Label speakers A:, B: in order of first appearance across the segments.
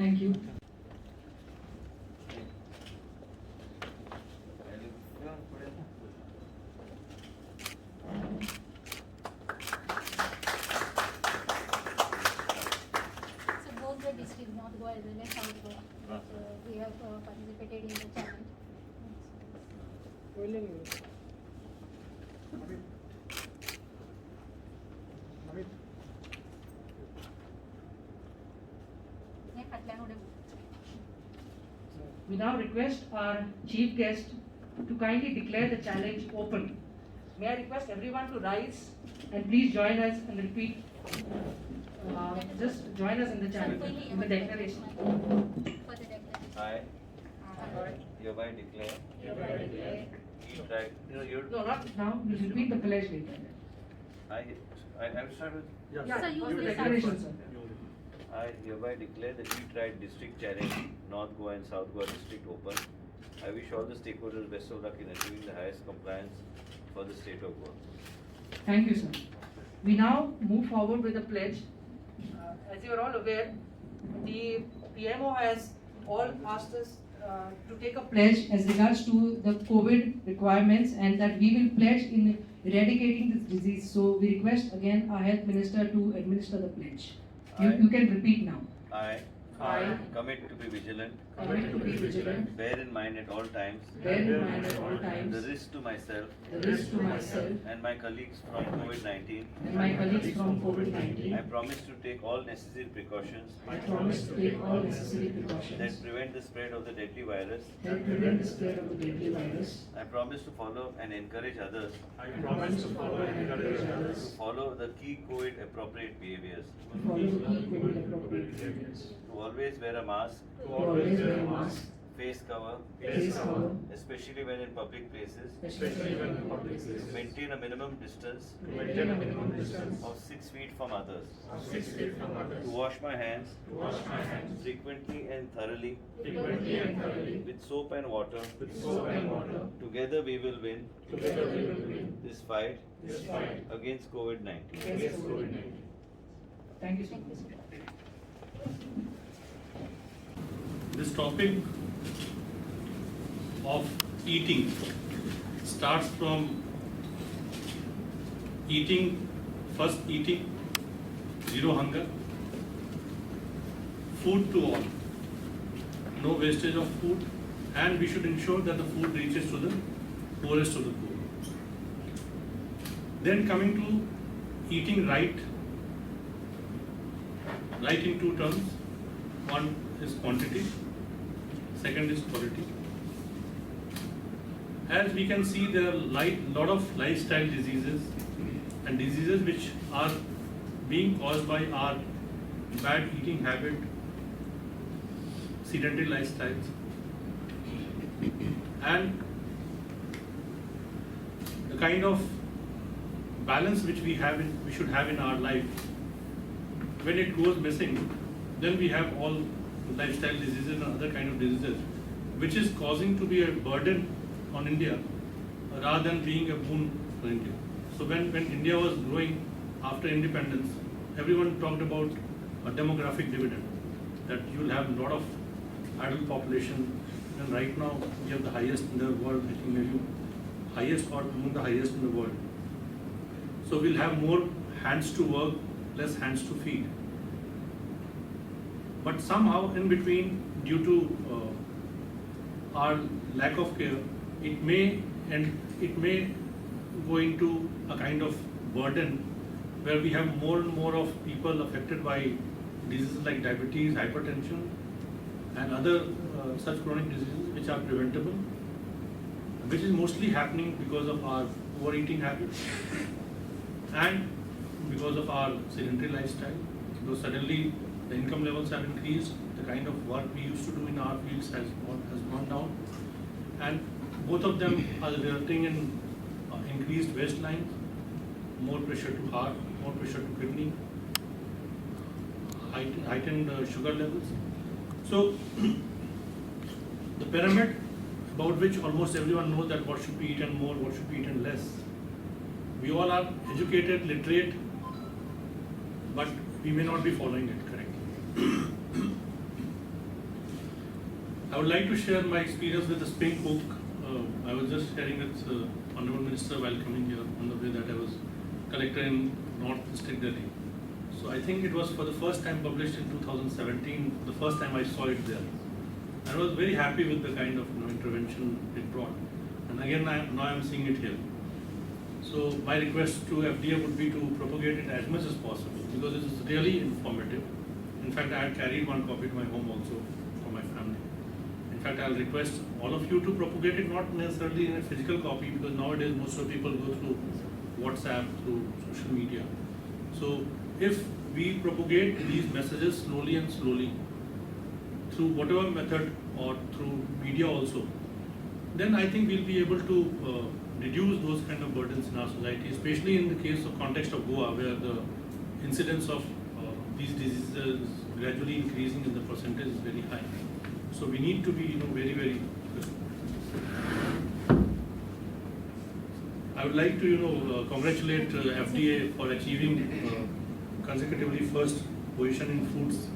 A: Thank you.
B: So both the districts, North Goa as well as South Goa, we have participated in the challenge.
A: We now request our chief guest to kindly declare the challenge open. May I request everyone to rise and please join us and repeat. Just join us in the challenge, in the declaration.
B: For the declaration.
C: I hereby declare.
A: No, not now. You repeat the pledge later.
C: I will start with.
B: So you
A: the
B: will
A: declaration, sir.
C: I hereby declare the Eat-Right District Challenge, North Goa and South Goa District open. I wish all the stakeholders best of luck in achieving the highest compliance for the state of Goa.
A: Thank you, sir. We now move forward with the pledge. As you are all aware, the PMO has all asked us to take a pledge as regards to the COVID requirements and that we will pledge in eradicating this disease. So we request again our health minister to administer the pledge. You can repeat now.
C: I commit to be vigilant.
A: Commit to be vigilant.
C: Bear in mind at all times.
A: Bear in mind at all times.
C: The risk to myself.
A: The risk to myself
C: And my colleagues from COVID-19.
A: and my colleagues from COVID-19.
C: I promise to take all necessary precautions.
A: I promise to take all necessary precautions
C: That prevent the spread of the deadly virus.
A: that prevent the spread of the deadly virus.
C: I promise to follow and encourage others
D: I promise to follow and encourage
C: to
D: others
C: follow the key COVID appropriate behaviors.
A: To follow the key COVID appropriate behaviors.
C: To always wear a mask,
A: To always wear a mask,
C: face cover,
A: face cover,
C: especially when in public places.
A: especially when in public
C: To
A: places.
C: maintain a minimum distance
D: to maintain a minimum distance
C: of 6 feet from others.
D: of 6 feet from others,
C: To wash my hands
D: to wash my hands
C: frequently and thoroughly
D: frequently and thoroughly
C: with soap and water.
D: with soap and water.
C: Together we will win
D: Together we will win
C: this fight
D: this fight
C: against COVID-19.
D: against COVID-19.
A: Thank you so much.
E: This topic of eating starts from first eating, zero hunger, food to all, no wastage of food, and we should ensure that the food reaches to the poorest of the poor. Then coming to eating right in two terms. One is quantity, second is quality. As we can see, there are lot of lifestyle diseases and diseases which are being caused by our bad eating habit, sedentary lifestyles, and the kind of balance which we should have in our life. When it goes missing, then we have all lifestyle diseases and other kind of diseases, which is causing to be a burden on India rather than being a boon for India. So when India was growing after independence, everyone talked about a demographic dividend, that you will have a lot of adult population, and right now we have the highest in the world, I think maybe highest or among the highest in the world. So we'll have more hands to work, less hands to feed. But somehow in between, due to our lack of care, it may go into a kind of burden where we have more and more of people affected by diseases like diabetes, hypertension, and other such chronic diseases which are preventable, which is mostly happening because of our overeating habits and because of our sedentary lifestyle. Because suddenly the income levels have increased, the kind of work we used to do in our fields has gone down, and both of them are resulting in increased waistlines, more pressure to heart, more pressure to kidney, heightened sugar levels. So the pyramid, about which almost everyone knows that what should be eaten more, what should be eaten less. We all are educated, literate, but we may not be following it correctly. I would like to share my experience with the Pink Book. I was just sharing with Honorable Minister while coming here on the way that I was collector in North District Delhi. So I think it was for the first time published in 2017, the first time I saw it there. I was very happy with the kind of intervention it brought. And again, now I'm seeing it here. So my request to FDA would be to propagate it as much as possible because it is really informative. In fact, I had carried one copy to my home also for my family. In fact, I'll request all of you to propagate it, not necessarily in a physical copy because nowadays most of the people go through WhatsApp, through social media. So if we propagate these messages slowly and slowly through whatever method or through media also, then I think we'll be able to reduce those kind of burdens in our society, especially in the case of context of Goa, where the incidence of these diseases is gradually increasing and the percentage is very high. So we need to be, very, very. I would like to, congratulate FDA for achieving consecutively first position in Foods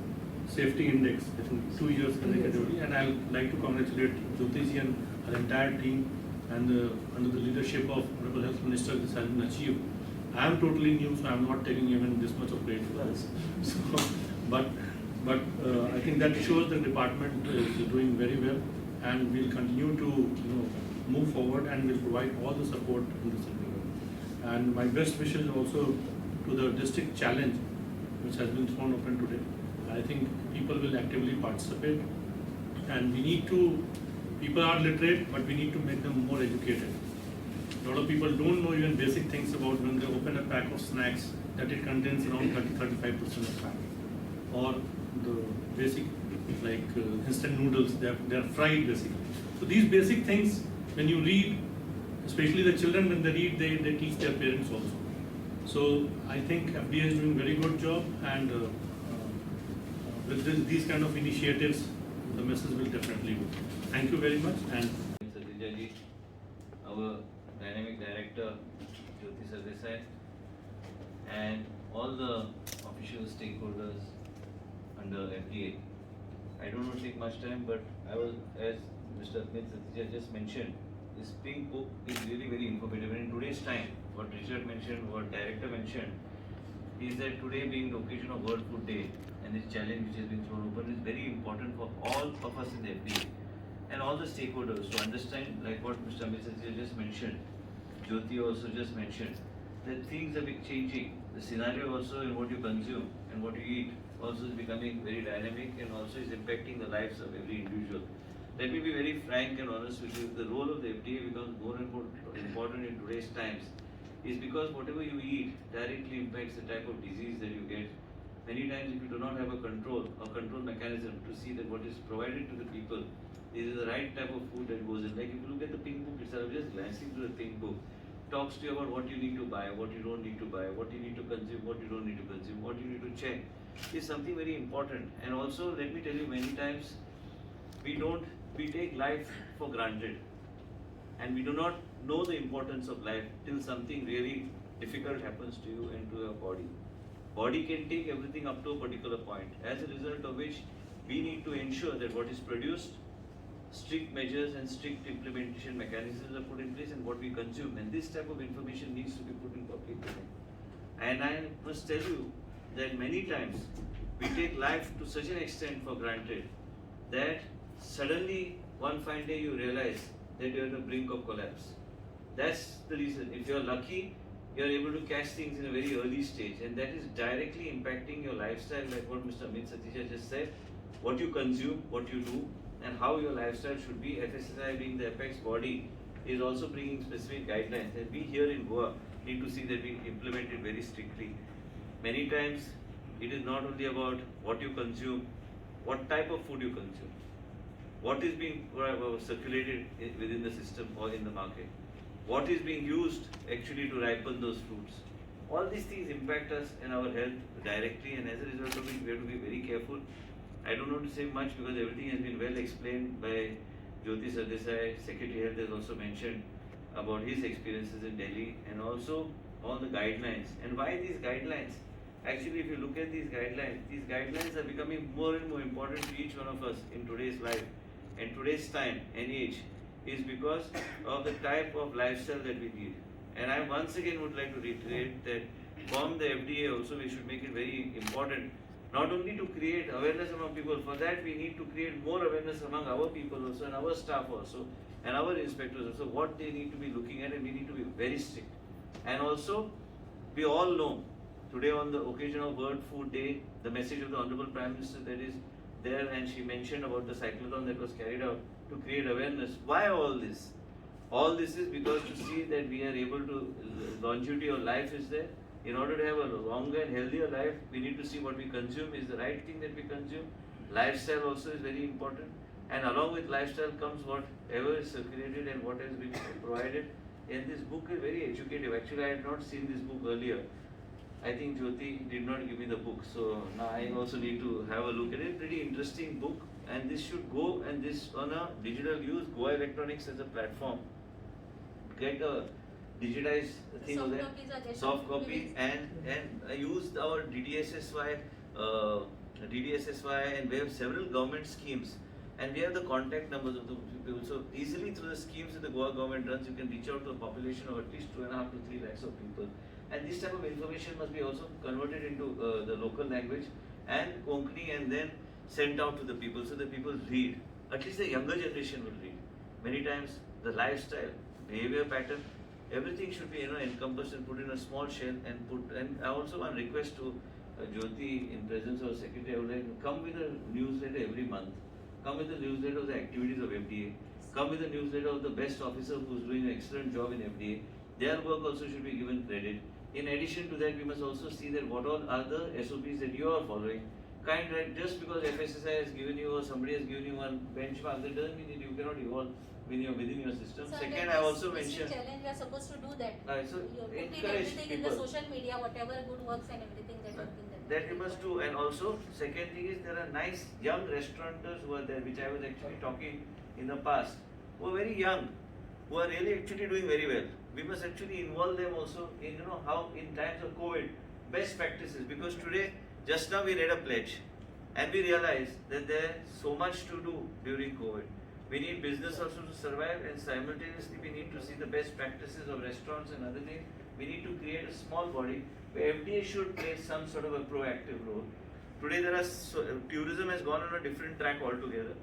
E: Safety Index, I think 2 years consecutively, and I would like to congratulate Jyoti ji and her entire team, and under the leadership of Honorable Health Minister, this has been achieved. I am totally new, so I am not taking even this much of credit for this. So, but I think that shows the department is doing very well, and we'll continue to move forward, and will provide all the support in this area. And my best wishes also to the district challenge, which has been thrown open today. I think people will actively participate, and we need to. People are literate, but we need to make them more educated. A lot of people don't know even basic things about when they open a pack of snacks that it contains around 30-35% of fat, or the basic like instant noodles, they are fried basically. So these basic things, when you read, especially the children when they read, they teach their parents also. So I think FDA is doing a very good job, and with these kind of initiatives, the message will definitely go. Thank you very much. And
C: Satija ji, our dynamic director Jyoti Sardesai, and all the official stakeholders under FDA. I don't want to take much time, but I was, as Mr. Amit Satija just mentioned, this Pink Book is really very informative. And in today's time, what Richard mentioned, what Director mentioned, is that today being the occasion of World Food Day, and this challenge which has been thrown open is very important for all of us in the FDA and all the stakeholders to understand, like what Mr. Amit Satija just mentioned, Jyoti also just mentioned, that things are changing. The scenario also in what you consume and what you eat also is becoming very dynamic, and also is impacting the lives of every individual. Let me be very frank and honest with you. The role of the FDA becomes more and more important in today's times, is because whatever you eat directly impacts the type of disease that you get. Many times if you do not have a control mechanism to see that what is provided to the people is the right type of food that goes in. Like if you look at the Pink Book itself, just glancing through the Pink Book, talks to you about what you need to buy, what you don't need to buy, what you need to consume, what you don't need to consume, what you need to check, is something very important. And also, let me tell you, many times we take life for granted, and we do not know the importance of life till something really difficult happens to you and to your body. Body can take everything up to a particular point, as a result of which we need to ensure that what is produced, strict measures and strict implementation mechanisms are put in place, and what we consume, and this type of information needs to be put in public domain. And I must tell you that many times we take life to such an extent for granted that suddenly one fine day you realize that you're on the brink of collapse. That's the reason. If you're lucky, you're able to catch things in a very early stage, and that is directly impacting your lifestyle, like what Mr. Amit Satija just said, what you consume, what you do, and how your lifestyle should be. FSSAI, being the apex body, is also bringing specific guidelines, and we here in Goa need to see that we implement it very strictly. Many times it is not only about what you consume, what type of food you consume, what is being circulated within the system or in the market, what is being used actually to ripen those fruits. All these things impact us and our health directly, and as a result of it, we have to be very careful. I don't want to say much because everything has been well explained by Jyoti Sardesai. Secretary Health has also mentioned about his experiences in Delhi, and also all the guidelines. And why these guidelines? Actually, if you look at these guidelines are becoming more and more important to each one of us in today's life. in today's time and age is because of the type of lifestyle that we lead. And I once again would like to reiterate that from the FDA also we should make it very important not only to create awareness among people, for that we need to create more awareness among our people also and our staff also and our inspectors also what they need to be looking at, and we need to be very strict. And also we all know today on the occasion of World Food Day, the message of the Honorable Prime Minister that is there, and she mentioned about the cyclotron that was carried out to create awareness. Why all this? All this is because to see that we are able to, longevity of life is there. In order to have a longer and healthier life, we need to see what we consume is the right thing that we consume. Lifestyle also is very important. And along with lifestyle comes whatever is circulated and what has been provided. And this book is very educative. Actually, I had not seen this book earlier. I think Jyoti did not give me the book. So now I also need to have a look at it. Pretty interesting book. And this should go, and this on a digital use, Goa Electronics as a platform. Get a digitized thing
B: Soft
C: over there,
B: copies are there.
C: soft copy, and use our DDSSY, and we have several government schemes, and we have the contact numbers of the people. So easily through the schemes that the Goa government runs, you can reach out to a population of at least 2.5 to 3 lakhs of people. And this type of information must be also converted into the local language and Konkani, and then sent out to the people so that people read. At least the younger generation will read. Many times the lifestyle, behavior pattern, everything should be encompassed and put in a small shell and put. And I also want to request to Jyoti, in presence of Secretary, I would like to come with a newsletter every month. Come with a newsletter of the activities of FDA. Come with a newsletter of the best officer who is doing an excellent job in FDA. Their work also should be given credit. In addition to that, we must also see that what all are the SOPs that you are following. Just because FSSI has given you or somebody has given you one benchmark, that doesn't mean that you cannot evolve within your system.
B: So
C: Second,
B: under
C: I
B: this
C: also
B: district
C: mentioned.
B: challenge, we are supposed to do that.
C: So
B: You put in
C: encourage
B: everything in the
C: people.
B: social media, whatever good works and everything that you think
C: That you must do. And also, second thing is there are nice young restaurateurs who are there, which I was actually talking in the past, who are very young, who are really actually doing very well. We must actually involve them also in how in times of COVID, best practices, because today, just now we read a pledge and we realized that there is so much to do during COVID. We need business also to survive, and simultaneously we need to see the best practices of restaurants and other things. We need to create a small body where FDA should play some sort of a proactive role. Today tourism has gone on a different track altogether.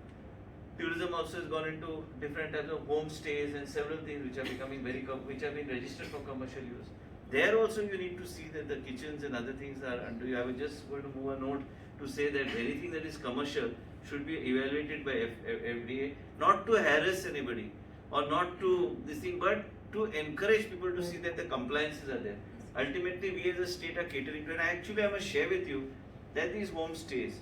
C: Tourism also has gone into different types of homestays and several things which are becoming which have been registered for commercial use. There also you need to see that the kitchens and other things are under you. I was just going to move a note to say that anything that is commercial should be evaluated by FDA, not to harass anybody or not to this thing, but to encourage people to see that the compliances are there. Ultimately, we as a state are catering to, and actually I must share with you that these homestays,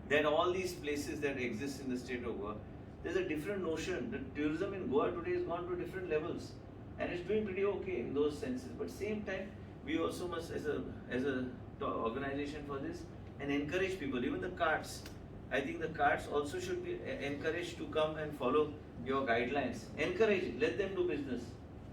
C: that all these places that exist in the state of Goa, there's a different notion. The tourism in Goa today has gone to different levels, and it's doing pretty okay in those senses. But same time, we also must, as a organization for this, and encourage people. Even the carts, I think the carts also should be encouraged to come and follow your guidelines. Encourage it. Let them do business.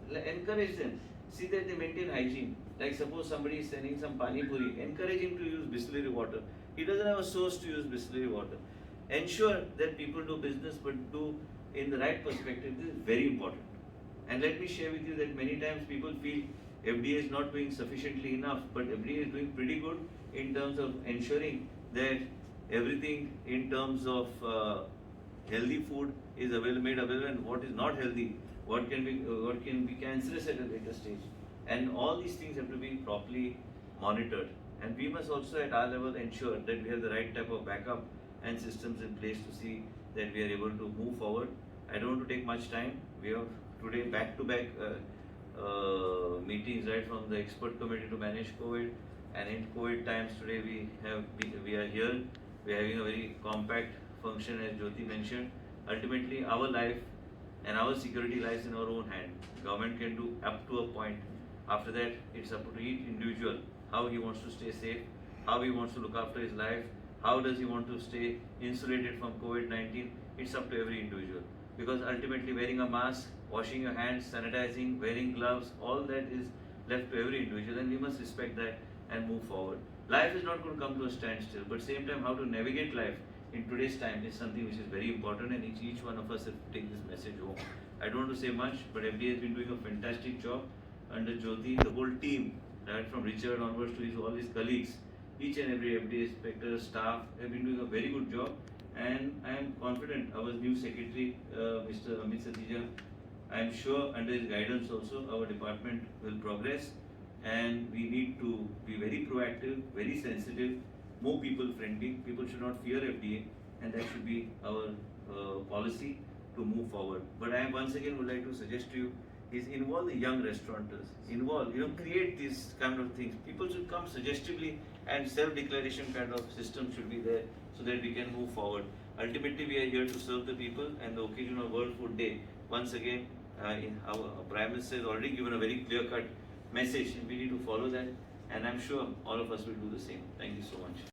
C: Encourage them. See that they maintain hygiene. Like suppose somebody is selling some pani puri, encourage him to use Bisleri water. He doesn't have a source to use Bisleri water. Ensure that people do business, but do in the right perspective. This is very important. And let me share with you that many times people feel FDA is not doing sufficiently enough, but FDA is doing pretty good in terms of ensuring that everything in terms of healthy food is made available, and what is not healthy, what can be cancerous at a later stage. And all these things have to be properly monitored. And we must also at our level ensure that we have the right type of backup and systems in place to see that we are able to move forward. I don't want to take much time. We have today back-to-back meetings right from the expert committee to manage COVID. And in COVID times today we are here. We are having a very compact function, as Jyoti mentioned. Ultimately, our life and our security lies in our own hand. Government can do up to a point. After that, it's up to each individual how he wants to stay safe, how he wants to look after his life, how does he want to stay insulated from COVID-19. It's up to every individual. Because ultimately, wearing a mask, washing your hands, sanitizing, wearing gloves, all that is left to every individual, and we must respect that and move forward. Life is not going to come to a standstill, but same time, how to navigate life in today's time is something which is very important, and each one of us have to take this message home. I don't want to say much, but FDA has been doing a fantastic job under Jyoti, the whole team, right from Richard onwards to all his colleagues. Each and every FDA inspector, staff have been doing a very good job, and I am confident our new secretary, Mr. Amit Satija, I am sure under his guidance also our department will progress, and we need to be very proactive, very sensitive, more people friendly. People should not fear FDA, and that should be our policy to move forward. But I once again would like to suggest to you is involve the young restaurateurs, create these kind of things. People should come suggestively, and self-declaration kind of system should be there so that we can move forward. Ultimately, we are here to serve the people, and the occasion of World Food Day, once again, our Prime Minister has already given a very clear-cut message, and we need to follow that, and I'm sure all of us will do the same. Thank you so much.